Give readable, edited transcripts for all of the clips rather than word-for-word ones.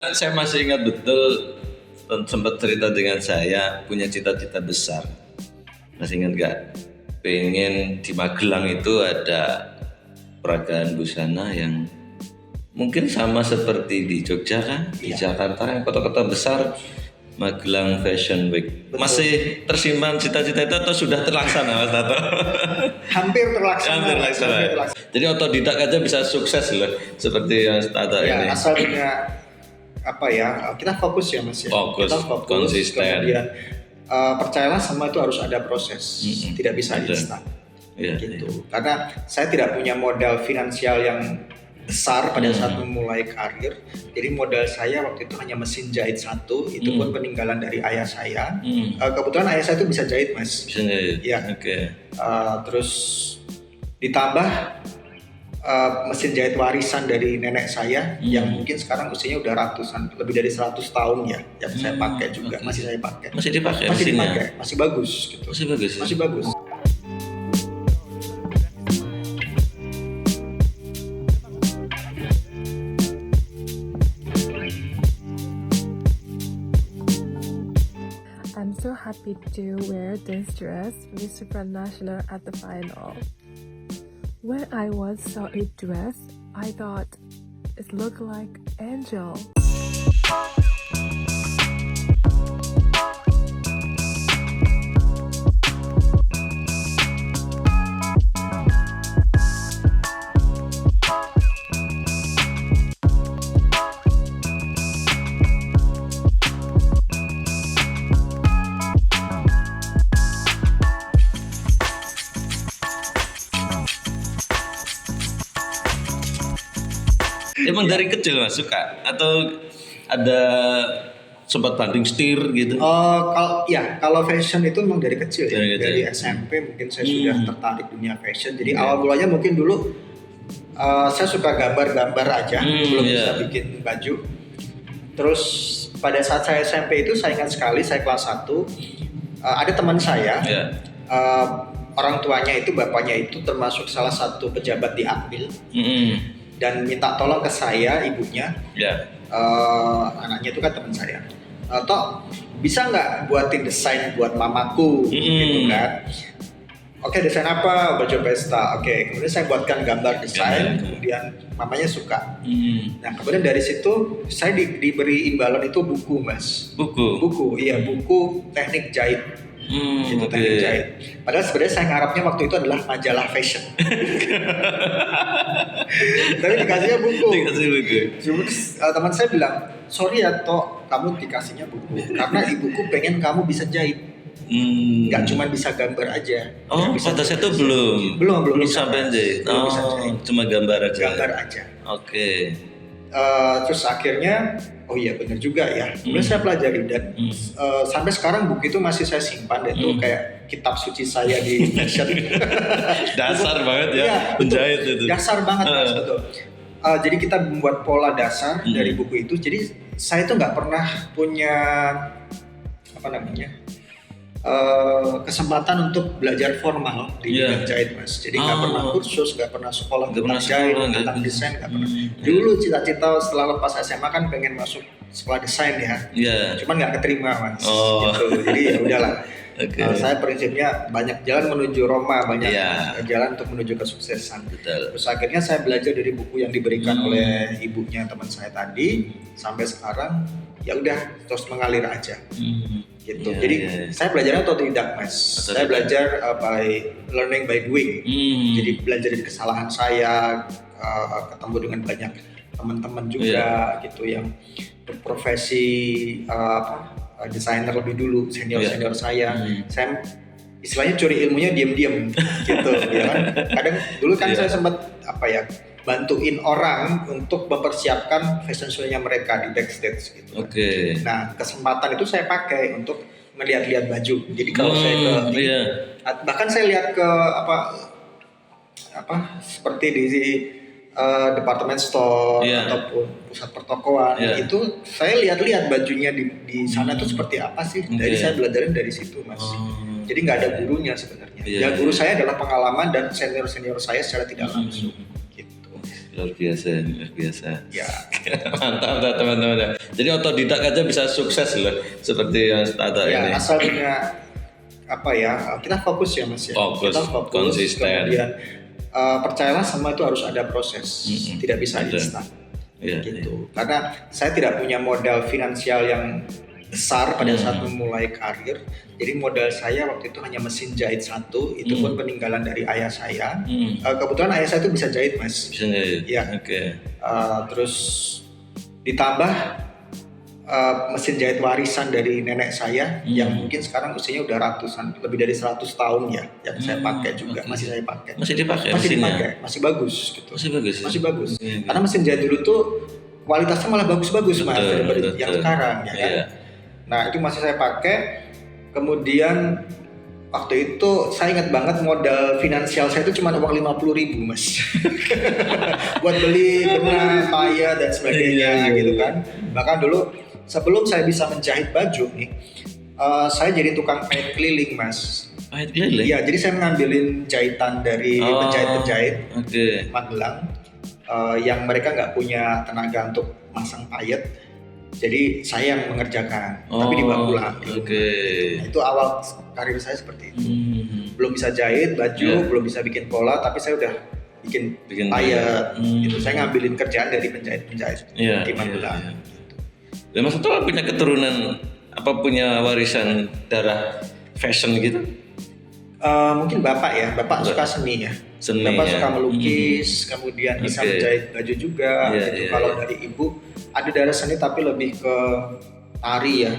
Saya masih ingat betul sempat cerita dengan saya punya cita-cita besar. Masih ingat nggak? Pengen di Magelang itu ada peragaan busana yang mungkin sama seperti di Jogja kan, di Jakarta kan kota-kota besar. Magelang Fashion Week. Masih tersimpan cita-cita itu atau sudah terlaksana Mas Tato? Hampir terlaksana. Hampir terlaksana. Jadi otodidak aja bisa sukses loh seperti Mas Tato Ya, ini. asal punya kita fokus ya Mas ya. Fokus, Kita fokus, konsisten. kemudian percayalah semua itu harus ada proses, tidak bisa instan. Iya, Gitu. Karena saya tidak punya modal finansial yang besar pada saat memulai karir. Jadi modal saya waktu itu hanya mesin jahit satu, itu pun peninggalan dari ayah saya. Kebetulan ayah saya itu bisa jahit Mas. Bisa jahit. Ya. Oke. Terus ditambah mesin jahit warisan dari nenek saya yang mungkin sekarang usianya udah ratusan, lebih dari 100 tahun ya, yang saya pakai juga, masih saya pakai. Masih dipakai Masih mesinnya? dipakai, masih bagus gitu. Masih bagus ya? Masih bagus. I'm so happy to wear this dress with Supranational at the final. When I once saw a dress, I thought it looked like angel. Emang dari kecil Mas suka atau ada sempat banting setir gitu? Kalau fashion itu memang dari kecil ya. Dari kecil. Dari SMP mungkin saya sudah tertarik dunia fashion. Jadi awal mulanya mungkin dulu saya suka gambar-gambar aja, belum bisa bikin baju. Terus pada saat saya SMP itu saya ingat sekali, saya kelas 1 ada teman saya, orang tuanya itu, bapaknya itu termasuk salah satu pejabat di Akmil, dan minta tolong ke saya, ibunya, anaknya itu kan teman saya, Tok bisa nggak buatin desain buat mamaku, gitu kan. Oke, desain apa? Baju pesta. Oke, kemudian saya buatkan gambar desain, kemudian mamanya suka. Nah, kemudian dari situ saya diberi imbalan itu buku, Mas. Buku, iya, buku teknik jahit. Teknik jahit. Padahal sebenarnya saya ngarapnya waktu itu adalah majalah fashion. Tapi dikasihnya buku. Terus teman saya bilang, sorry ya Tok, kamu dikasihnya buku karena ibuku pengen kamu bisa jahit. Gak cuma bisa gambar aja. Pada saya tuh belum sampai jahit. Cuma gambar aja. Oke. Terus akhirnya, oh iya benar juga ya. Kemudian saya pelajari dan sampai sekarang buku itu masih saya simpan. Dan itu kayak kitab suci saya di fashion. Dasar banget ya, penjahit itu. Dasar banget Mas, betul. Jadi kita membuat pola dasar dari buku itu. Jadi saya tuh nggak pernah punya kesempatan untuk belajar formal di bidang jahit Mas. Jadi nggak pernah kursus, nggak pernah sekolah tentang jahit, tentang desain, nggak pernah. Dulu cita-cita setelah lepas SMA kan pengen masuk sekolah desain ya. Cuman nggak keterima Mas. Gitu. Jadi ya udahlah. Saya prinsipnya banyak jalan menuju Roma, banyak jalan untuk menuju kesuksesan. Terus akhirnya saya belajar dari buku yang diberikan oleh ibunya teman saya tadi sampai sekarang ya udah terus mengalir aja. Gitu. Jadi saya belajarnya otodidak Mas. Saya belajar by learning by doing. Jadi belajar dari kesalahan saya, ketemu dengan banyak teman-teman juga gitu yang berprofesi desainer lebih dulu, senior saya. Saya istilahnya curi ilmunya diam-diam gitu ya kan. Kadang dulu kan saya sempat bantuin orang untuk mempersiapkan fashion show-nya mereka di backstage gitu. Nah, kesempatan itu saya pakai untuk melihat-lihat baju. Jadi kalau saya bahkan saya lihat ke seperti di department store ataupun pusat pertokoan itu saya lihat-lihat bajunya di sana tuh seperti apa sih. Jadi saya belajarin dari situ Mas. Jadi nggak ada gurunya sebenarnya. Ya guru saya adalah pengalaman dan senior saya secara tidak langsung. Luar biasa, luar biasa. Ya. Mantap teman-teman. Jadi otodidak aja bisa sukses loh, seperti Mas Tato Ya, ini. asal punya apa ya, kita fokus ya Mas ya. Fokus, Kita fokus, konsisten. kemudian percayalah semua itu harus ada proses, tidak bisa Ada. instan. Iya, Gitu. Karena saya tidak punya modal finansial yang besar pada saat memulai karir. Jadi modal saya waktu itu hanya mesin jahit satu, itu pun peninggalan dari ayah saya. Kebetulan ayah saya itu bisa jahit Mas. Bisa nggak ya? Iya. Oke. Terus ditambah mesin jahit warisan dari nenek saya yang mungkin sekarang usianya udah ratusan, lebih dari 100 tahun ya, yang saya pakai juga, masih saya pakai. Masih dipakai Masih mesinnya? dipakai, masih bagus gitu. Masih bagus. Ya? Masih bagus. Oke. Karena mesin jahit dulu tuh kualitasnya malah bagus-bagus Mas daripada yang sekarang ya kan. Iya. Nah, itu masih saya pakai. Kemudian waktu itu saya ingat banget modal finansial saya itu cuma uang 50.000 Mas. Buat beli benang, payah dan sebagainya Iya. gitu kan. Bahkan dulu sebelum saya bisa menjahit baju nih, saya jadi tukang pahit keliling Mas. Pahit keliling? Iya, jadi saya ngambilin jahitan dari penjahit-penjahit Oke. Magelang yang mereka nggak punya tenaga untuk masang payet. Jadi saya yang mengerjakan, tapi dibawa pulang. Oke. Nah, itu awal karir saya seperti itu. Belum bisa jahit baju, Iya. belum bisa bikin pola, tapi saya udah bikin payet. Gitu. Saya ngambilin kerjaan dari penjahit-penjahit Iya, di Magelang. iya. Dan Mas Tato punya keturunan apa, punya warisan darah fashion gitu? Mungkin bapak ya, bapak suka seni ya. Seni, Bapak ya. suka melukis, kemudian bisa Oke. menjahit baju juga. Iya, gitu. iya, Kalau iya. dari ibu ada darah seni tapi lebih ke tari ya.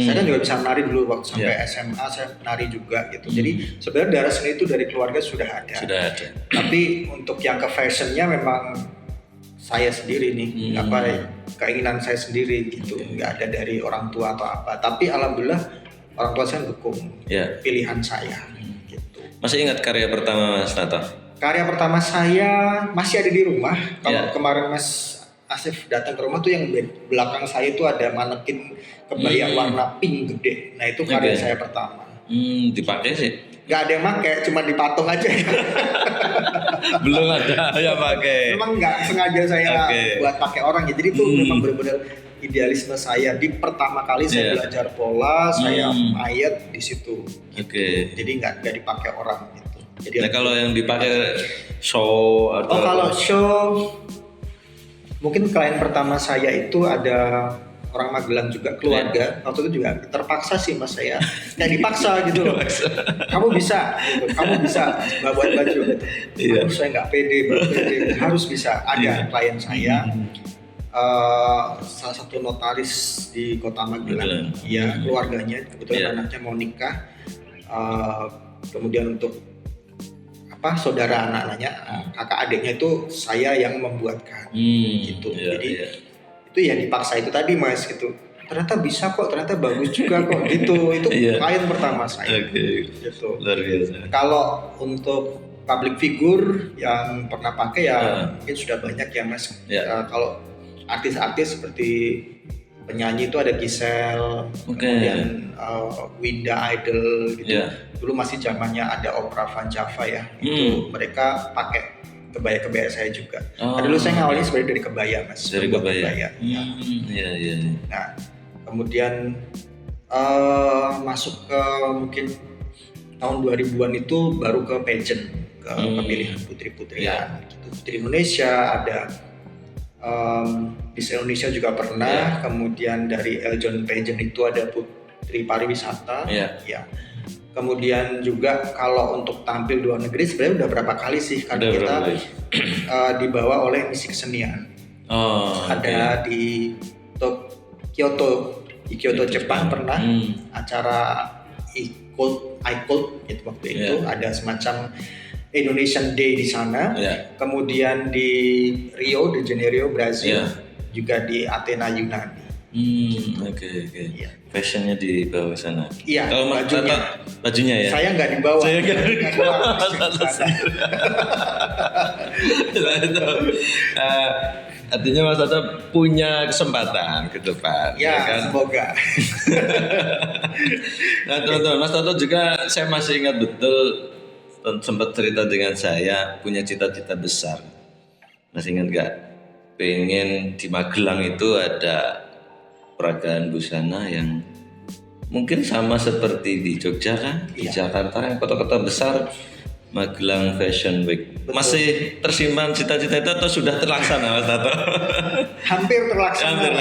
Saya kan juga bisa menari dulu waktu sampai SMA, saya menari juga gitu. Jadi sebenarnya darah seni itu dari keluarga sudah ada. Sudah ada. Tapi untuk yang ke fashionnya memang saya sendiri nih, keinginan saya sendiri gitu, nggak ada dari orang tua atau apa. Tapi alhamdulillah orang tua saya mendukung pilihan saya. Gitu. Masih ingat karya pertama Mas Tato? Karya pertama saya masih ada di rumah. Kalau Iya. kemarin Mas Asif datang ke rumah tuh yang belakang saya itu ada manekin kebaya warna pink gede. Nah itu karya saya pertama. Dipakai sih? Gak ada yang pakai, cuma dipatung aja. Belum ada yang pakai. Memang nggak sengaja saya buat pakai orang ya. Jadi itu memang benar-benar idealisme saya. Di pertama kali saya belajar pola, saya mayat di situ. Oke. Jadi nggak dipakai orang gitu. Jadi Nah kalau yang dipakai show atau kalau show, mungkin klien pertama saya itu ada orang Magelang juga, keluarga. Waktu itu juga terpaksa sih Mas saya, kayak dipaksa gitu loh. Kamu bisa, gitu. Kamu bisa buat baju. Gitu. Aduh, saya nggak pede, harus bisa. Ada klien saya, salah satu notaris di kota Magelang. Ya keluarganya kebetulan anaknya mau nikah. Kemudian untuk saudara anak-anaknya, kakak adiknya itu saya yang membuatkan gitu. Jadi itu ya dipaksa itu tadi Mas gitu. Ternyata bisa kok, ternyata bagus juga kok gitu. Itu klien pertama saya. Gitu. Luar biasa. Kalau untuk public figure yang pernah pakai mungkin sudah banyak ya Mas. Kalau artis-artis seperti penyanyi itu ada Giselle, kemudian Winda Idol gitu. Dulu masih zamannya ada Oprah Van Java ya. Itu mereka pakai kebaya-kebaya saya juga. Dulu saya ngawalnya sebenarnya dari kebaya Mas. Dari kebaya. Iya. Nah, kemudian masuk ke mungkin tahun 2000-an itu baru ke pageant, ke pemilihan putri-putrian. Gitu. Putri Indonesia ada. Miss Indonesia juga pernah, kemudian dari Eljon Pageant itu ada Putri Pariwisata, ya. Kemudian juga kalau untuk tampil luar negeri sebenarnya udah berapa kali sih karena kita dibawa oleh misi kesenian. Ada di Kyoto, Jepang pernah acara iCult itu waktu itu ada semacam Indonesian Day di sana, kemudian di Rio de Janeiro Brazil, juga di Athena Yunani. Oke. Fashionnya di bawah sana. Iya. Kalau bajunya ya. Saya nggak dibawa. Saya nggak dibawa. Artinya Mas Tato punya kesempatan ke depan. Ya kan? Semoga. Nah teman-teman, Mas Tato juga saya masih ingat betul sempat cerita dengan saya punya cita-cita besar. Masih ingat nggak? Pengen di Magelang itu ada peragaan busana yang mungkin sama seperti di Jogja kan, di Jakarta, yang kota-kota besar. Magelang Fashion Week. Masih tersimpan cita-cita itu atau sudah terlaksana Mas Tato? Hampir terlaksana. Hampir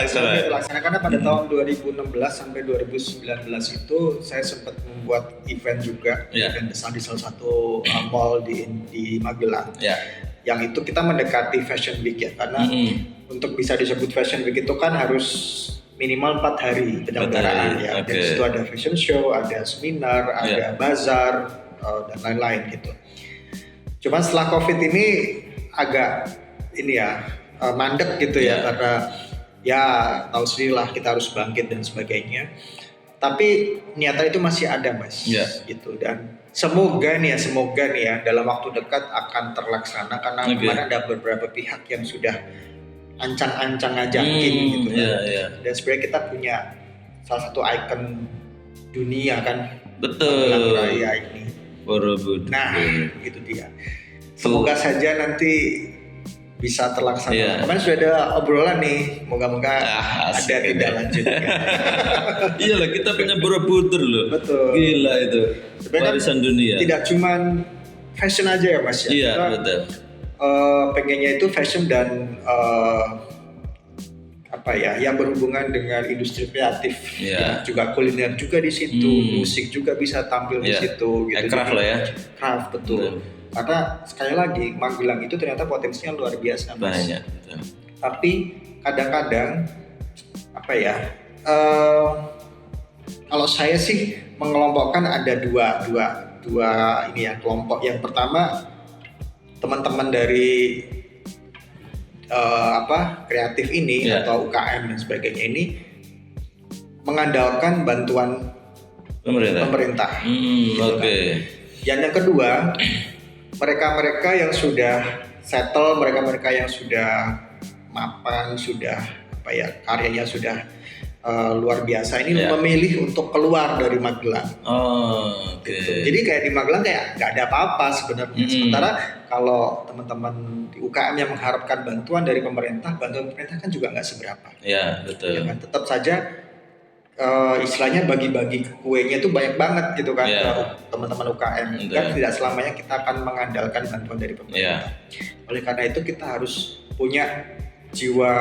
Terlaksana karena pada tahun 2016 sampai 2019 itu saya sempat membuat event juga, event besar di salah satu mall di Magelang. Yang itu kita mendekati Fashion Week ya, karena untuk bisa disebut Fashion Week itu kan harus minimal 4 hari penyelenggaraan ya. Dan situ ada fashion show, ada seminar, ada bazar dan lain-lain gitu. Cuman setelah COVID ini agak mandek gitu ya, karena ya tahu sendiri lah kita harus bangkit dan sebagainya. Tapi niatan itu masih ada Mas, gitu. Dan semoga nih ya dalam waktu dekat akan terlaksana, karena kemarin ada beberapa pihak yang sudah ancang-ancang ngajakin gitu kan. Dan sebenarnya kita punya salah satu ikon dunia kan, betul, raya ini. Borobudur. Nah, itu dia. Semoga saja nanti bisa terlaksana. Kemarin sudah ada obrolan nih, moga-moga ada tindak lanjutnya. Iyalah, kita punya Borobudur loh. Betul. Gila itu. Warisan dunia. Tidak cuman fashion aja ya Mas ya. Iya, kita, betul. Pengennya itu fashion dan yang berhubungan dengan industri kreatif, juga kuliner juga di situ, musik juga bisa tampil di situ, gitu. Craft lah ya. Craft betul. Karena sekali lagi Magelang itu ternyata potensinya luar biasa, Mas. Banyak. Tapi kadang-kadang kalau saya sih mengelompokkan ada dua ini ya kelompok. Yang pertama teman-teman dari kreatif ini atau UKM dan sebagainya ini mengandalkan bantuan pemerintah. Yang kedua, mereka yang sudah settle, mereka yang sudah mapan, sudah karyanya sudah luar biasa ini memilih untuk keluar dari Magelang. Gitu. Jadi kayak di Magelang kayak nggak ada apa-apa sebenarnya. Sementara kalau teman-teman di UKM yang mengharapkan bantuan dari pemerintah, bantuan pemerintah kan juga nggak seberapa. Ya betul. Ya kan? Tetap saja istilahnya bagi-bagi kuenya itu banyak banget gitu kan ke teman-teman UKM. Kan tidak selamanya kita akan mengandalkan bantuan dari pemerintah. Oleh karena itu kita harus punya jiwa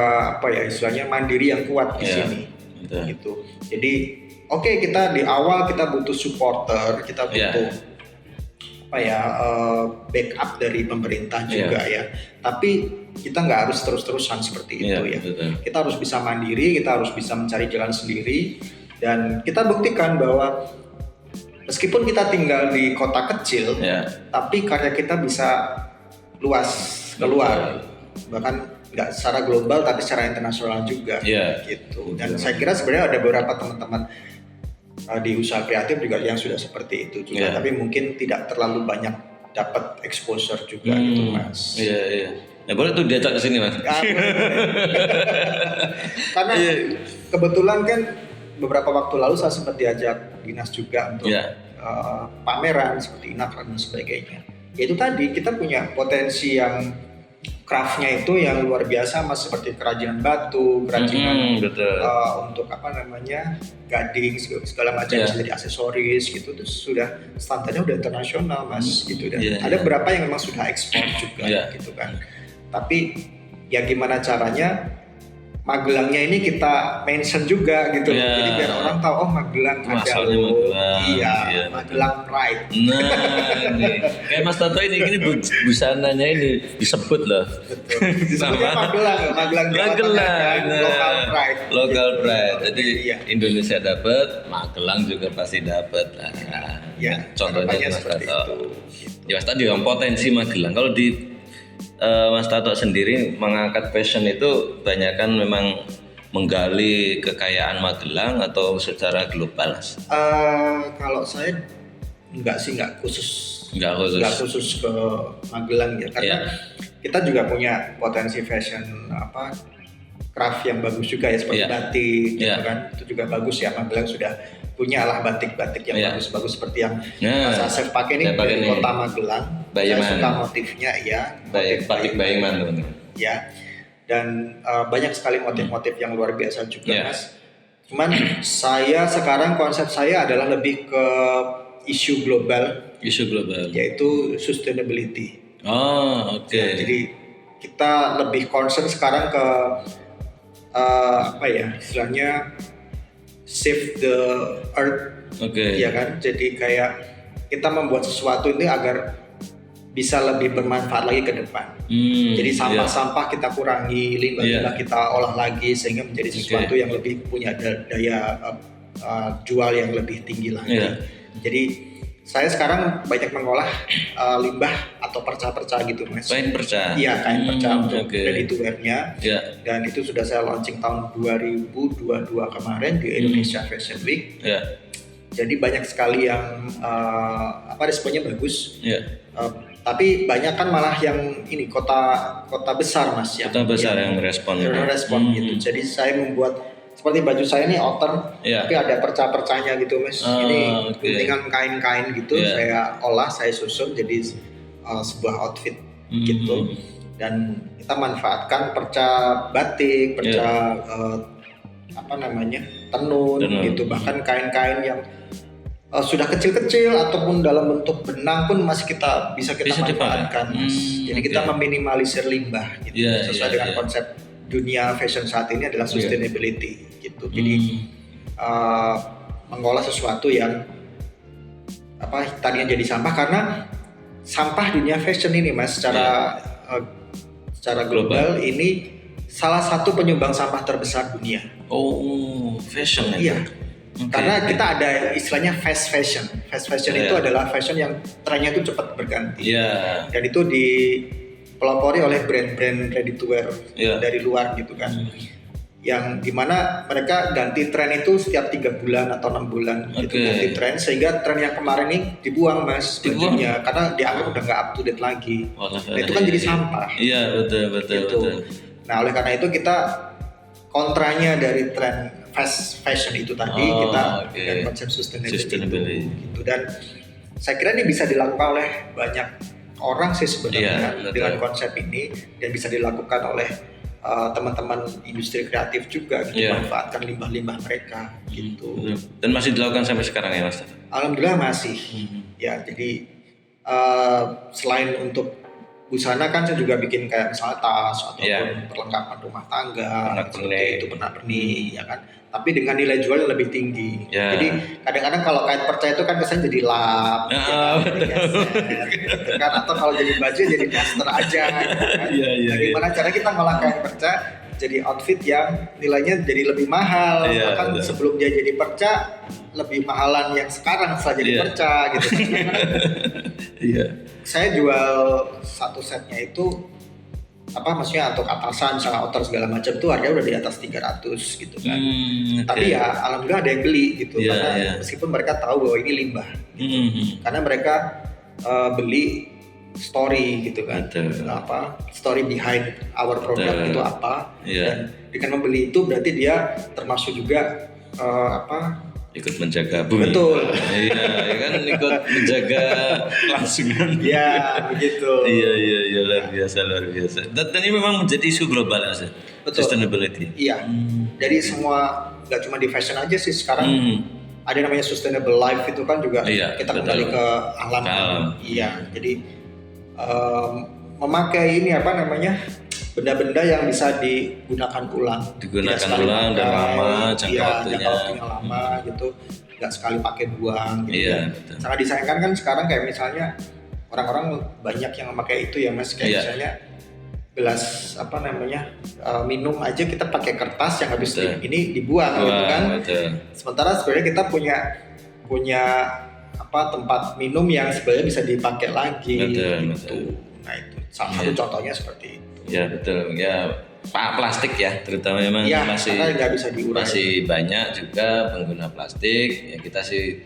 istilahnya mandiri yang kuat di sini. Gitu. Jadi kita di awal kita butuh supporter, kita butuh backup dari pemerintah juga ya. Tapi kita nggak harus terus-terusan seperti itu ya. Betul. Kita harus bisa mandiri, kita harus bisa mencari jalan sendiri, dan kita buktikan bahwa meskipun kita tinggal di kota kecil, tapi karya kita bisa luas keluar, bahkan nggak secara global tapi secara internasional juga, gitu. Dan saya kira sebenarnya ada beberapa teman-teman di usaha kreatif juga yang sudah seperti itu juga, tapi mungkin tidak terlalu banyak dapat exposure juga gitu Mas. Ya boleh tuh diajak ke sini Mas. Karena kebetulan kan beberapa waktu lalu saya sempat diajak dinas juga untuk pameran seperti Inakran dan sebagainya. Yaitu tadi kita punya potensi yang craftnya itu yang luar biasa Mas, seperti kerajinan batu, kerajinan untuk gading segala macam, bisa jadi aksesoris gitu, terus sudah standarnya udah internasional Mas gitu. Dan ada beberapa yang memang sudah ekspor juga gitu kan. Tapi ya gimana caranya Magelangnya ini kita mention juga gitu, jadi biar orang tahu Magelang ada Magelang Pride. Nah, ini kayak Mas Tato ini busananya ini disebut loh. Betul. Disebutnya Magelang, Local Pride. Jadi Indonesia dapat, Magelang juga pasti dapat. Contohnya Mas Tato. Ya Mas Tato yang potensi Magelang. Kalau di Mas Tato sendiri mengangkat fashion itu banyak kan memang menggali kekayaan Magelang atau secara global? Kalau saya nggak khusus ke Magelang ya, karena kita juga punya potensi fashion craft yang bagus juga ya, seperti batik gitu kan, itu juga bagus ya. Magelang sudah punya lah batik-batik yang bagus-bagus seperti yang Mas Asef pakai nih dari kota Magelang. Saya suka motifnya batik Bayeman teman-teman. ya. Dan banyak sekali motif-motif yang luar biasa juga, Mas. Cuman saya sekarang konsep saya adalah lebih ke isu global, yaitu sustainability. Oh, oke. Ya, jadi kita lebih concern sekarang ke istilahnya save the earth, ya kan? Jadi kayak kita membuat sesuatu ini agar bisa lebih bermanfaat lagi ke depan. Jadi sampah-sampah kita kurangi, limbah-limbah kita olah lagi sehingga menjadi sesuatu yang lebih punya daya jual yang lebih tinggi lagi. Jadi saya sekarang banyak mengolah limbah atau perca-perca gitu, Mas. Kain perca. Iya, kain perca untuk ready to wear-nya. Dan itu sudah saya launching tahun 2022 kemarin di Indonesia Fashion Week. Jadi banyak sekali yang responnya bagus. Tapi banyak kan malah yang ini kota besar, Mas, kota besar yang respon gitu. Jadi saya membuat seperti baju saya ini outer, tapi ada perca-percanya gitu, Mas. Ini guntingan kain-kain gitu, saya olah, saya susun jadi sebuah outfit gitu. Dan kita manfaatkan perca batik, perca tenun gitu, bahkan kain-kain yang sudah kecil-kecil ataupun dalam bentuk benang pun masih bisa kita manfaatkan, Mas. Jadi kita meminimalisir limbah gitu, sesuai dengan konsep dunia fashion saat ini adalah sustainability gitu. Jadi mengolah sesuatu yang tadinya jadi sampah, karena sampah dunia fashion ini, Mas, secara global ini salah satu penyumbang sampah terbesar dunia. Fashion ya. Karena kita ada istilahnya fast fashion. Fast fashion itu adalah fashion yang trennya itu cepat berganti. Dan itu dipelopori oleh brand-brand ready to wear dari luar gitu kan. Yang dimana mereka ganti tren itu setiap 3 bulan atau 6 bulan gitu, ganti tren, sehingga tren yang kemarin ini dibuang, Mas, bajunya, karena dianggap udah nggak up to date lagi. Itu kan jadi sampah. Betul. Nah, oleh karena itu kita kontranya dari tren fast fashion itu tadi, kita dengan konsep sustainability gitu. Dan saya kira ini bisa dilakukan oleh banyak orang sih sebenarnya dengan konsep ini, dan bisa dilakukan oleh teman-teman industri kreatif juga gitu, manfaatkan limbah-limbah mereka gitu. Dan masih dilakukan sampai sekarang ya, Mas? Alhamdulillah masih. Ya, jadi selain untuk busana kan saya juga bikin kayak misalnya tas ataupun perlengkapan rumah tangga, seperti itu, pernak-pernik, ya kan. Tapi dengan nilai jual yang lebih tinggi. Jadi kadang-kadang kalau kain perca itu kan kesannya jadi lap, gitu kan. Atau kalau jadi baju jadi daster aja, gitu kan. Gimana cara kita ngolah kain perca jadi outfit yang nilainya jadi lebih mahal, bahkan sebelum dia jadi perca lebih mahalan yang sekarang setelah jadi perca gitu kan. Saya jual satu setnya itu maksudnya untuk atasan, misalnya outer segala macam tuh harganya udah di atas 300 gitu kan. Tapi ya alhamdulillah ada yang beli gitu, karena meskipun mereka tahu bahwa ini limbah gitu. Karena mereka beli story gitu kan, story behind our product itu apa, dan dengan membeli itu berarti dia termasuk juga ikut menjaga bumi. Betul. Kan ikut menjaga kelangsungan. Begitu. Luar biasa. Dan ini memang menjadi isu global, Mas. Sustainability. Jadi semua, nggak cuma di fashion aja sih sekarang. Ada namanya sustainable life itu kan juga kita kembali ke alam. Jadi memakai ini benda-benda yang bisa digunakan ulang. Dan lama, jangka waktunya lama gitu, nggak sekali pakai buang gitu. Sangat disayangkan kan sekarang, kayak misalnya orang-orang banyak yang memakai itu ya, Mas, kayak misalnya gelas minum aja kita pakai kertas yang habis ini dibuang gitu kan. Sementara sebenarnya kita punya tempat minum yang sebenarnya bisa dipakai lagi gitu. Nah, itu salah satu contohnya seperti itu. Betul. Plastik terutama memang masih nggak bisa diurai. Masih banyak juga pengguna plastik. Kita sih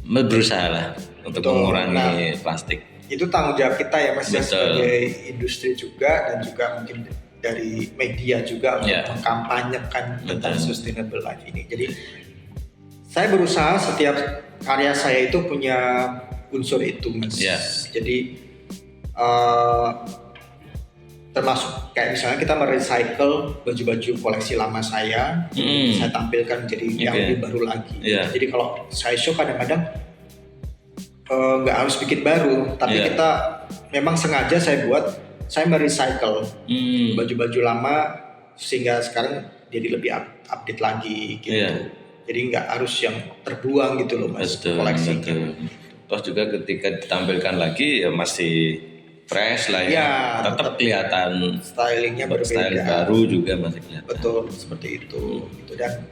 berusaha lah untuk mengurangi plastik. Itu tanggung jawab kita ya, Mas, sebagai industri juga, dan juga mungkin dari media juga untuk mengkampanyekan tentang sustainable life ini. Jadi saya berusaha setiap karya saya itu punya unsur itu, Mas. Jadi termasuk kayak misalnya kita merecycle baju-baju koleksi lama saya tampilkan menjadi yang lebih baru lagi. Jadi kalau saya show kadang-kadang nggak harus bikin baru, tapi kita memang sengaja saya merecycle baju-baju lama sehingga sekarang jadi lebih update lagi gitu. Jadi nggak harus yang terbuang gitu loh Mas, koleksinya. Toh juga ketika ditampilkan lagi ya masih fresh lah ya, tetap kelihatan stylingnya berbeda, style baru juga masih kelihatan. Betul, seperti itu. Dan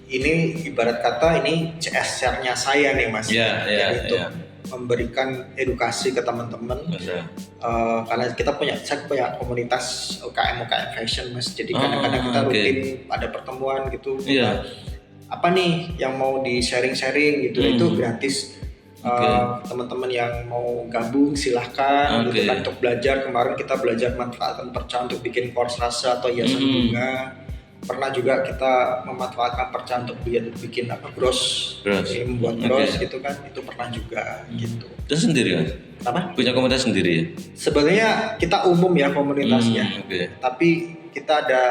ini ibarat kata ini CSR-nya saya nih Mas, untuk memberikan edukasi ke teman-teman. Karena saya punya komunitas UKM fashion Mas, jadi kadang-kadang kita rutin ada pertemuan gitu. Apa nih yang mau di sharing-sharing gitu, itu gratis. Teman-teman yang mau gabung silahkan gitu kan, untuk belajar. Kemarin kita belajar manfaatkan perca untuk bikin course rasa atau hiasan bunga. Pernah juga kita memanfaatkan perca untuk bikin bros. Membuat bros gitu kan, itu pernah juga gitu. Itu sendiri kan? Apa? Punya komunitas sendiri ya? Sebenarnya kita umum ya komunitasnya, tapi kita ada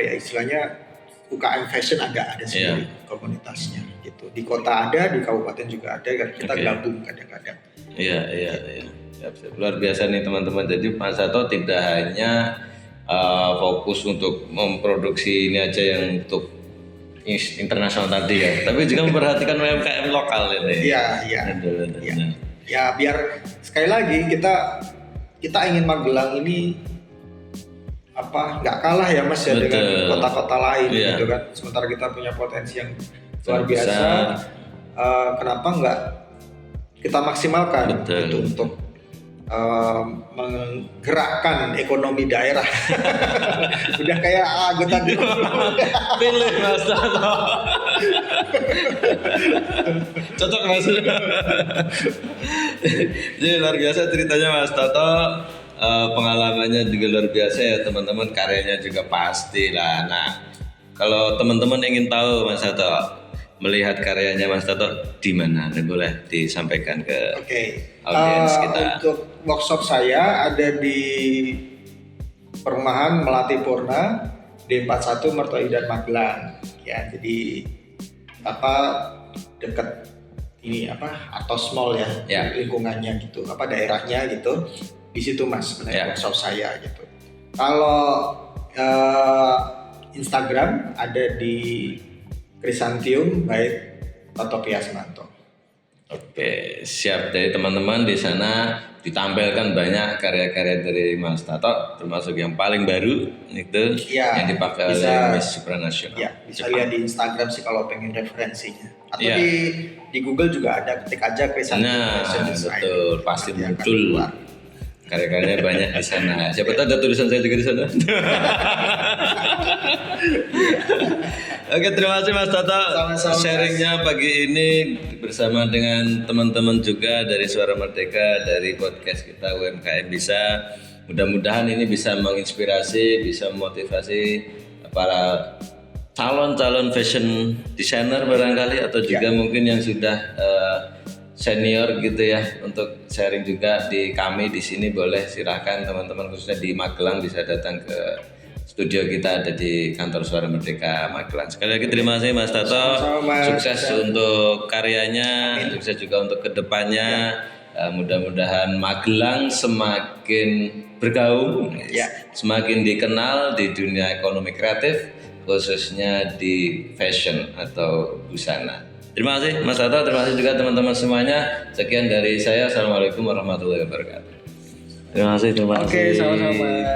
istilahnya UKM fashion ada sendiri komunitasnya gitu. Di kota ada, di kabupaten juga ada, kan kita gabung kadang-kadang. Iya. Luar biasa nih teman-teman. Jadi Mas Sato tidak hanya fokus untuk memproduksi ini aja yang untuk internasional tadi ya, tapi juga memperhatikan UMKM lokal ini. Iya. Ya biar sekali lagi kita ingin Magelang ini nggak kalah ya Mas ya dengan kota-kota lain gitu kan. Sementara kita punya potensi yang luar biasa, kenapa nggak kita maksimalkan gitu untuk menggerakkan ekonomi daerah. Udah kayak anggota pilih Mas Tato. Cocok Mas. Jadi luar biasa ceritanya Mas Tato. Pengalamannya juga luar biasa ya teman-teman, karyanya juga pasti lah. Nah, kalau teman-teman ingin tahu Mas Tato, melihat karyanya Mas Tato di mana, boleh disampaikan ke audiens kita. Untuk workshop saya ada di Perumahan Melati Purna D41 Mertoidan Magelang ya. Jadi dekat ini Atos Mall ya, lingkungannya gitu, daerahnya gitu. Di situ Mas workshop saya gitu. Kalau Instagram ada di Krisantium baik Toto Piasmanto. Oke, siap. Dari teman-teman di sana ditampilkan banyak karya-karya dari Mas Tato, termasuk yang paling baru itu yang dipakai oleh Miss Supranational. Ya, bisa lihat di Instagram sih kalau pengen referensinya. Atau di Google juga ada, ketik aja Krisantium. Nah, betul, pasti muncul. Karya-karyanya banyak di sana. Siapa tahu ada tulisan saya juga di sana. Oke, terima kasih Mas Tato sharingnya pagi ini bersama dengan teman-teman juga dari Suara Merdeka, dari podcast kita UMKM Bisa. Mudah-mudahan ini bisa menginspirasi, bisa memotivasi para calon-calon fashion designer barangkali, atau juga mungkin yang sudah senior gitu ya, untuk sharing juga di kami di sini. Boleh silahkan teman-teman khususnya di Magelang bisa datang ke studio kita, ada di kantor Suara Merdeka Magelang. Sekali lagi terima kasih Mas Tato, sukses untuk karyanya, sukses juga untuk kedepannya. Mudah-mudahan Magelang semakin bergaung, semakin dikenal di dunia ekonomi kreatif, khususnya di fashion atau busana. Terima kasih Mas Tato, terima kasih juga teman-teman semuanya. Sekian dari saya, Assalamualaikum warahmatullahi wabarakatuh. Terima kasih. Oke, sama-sama.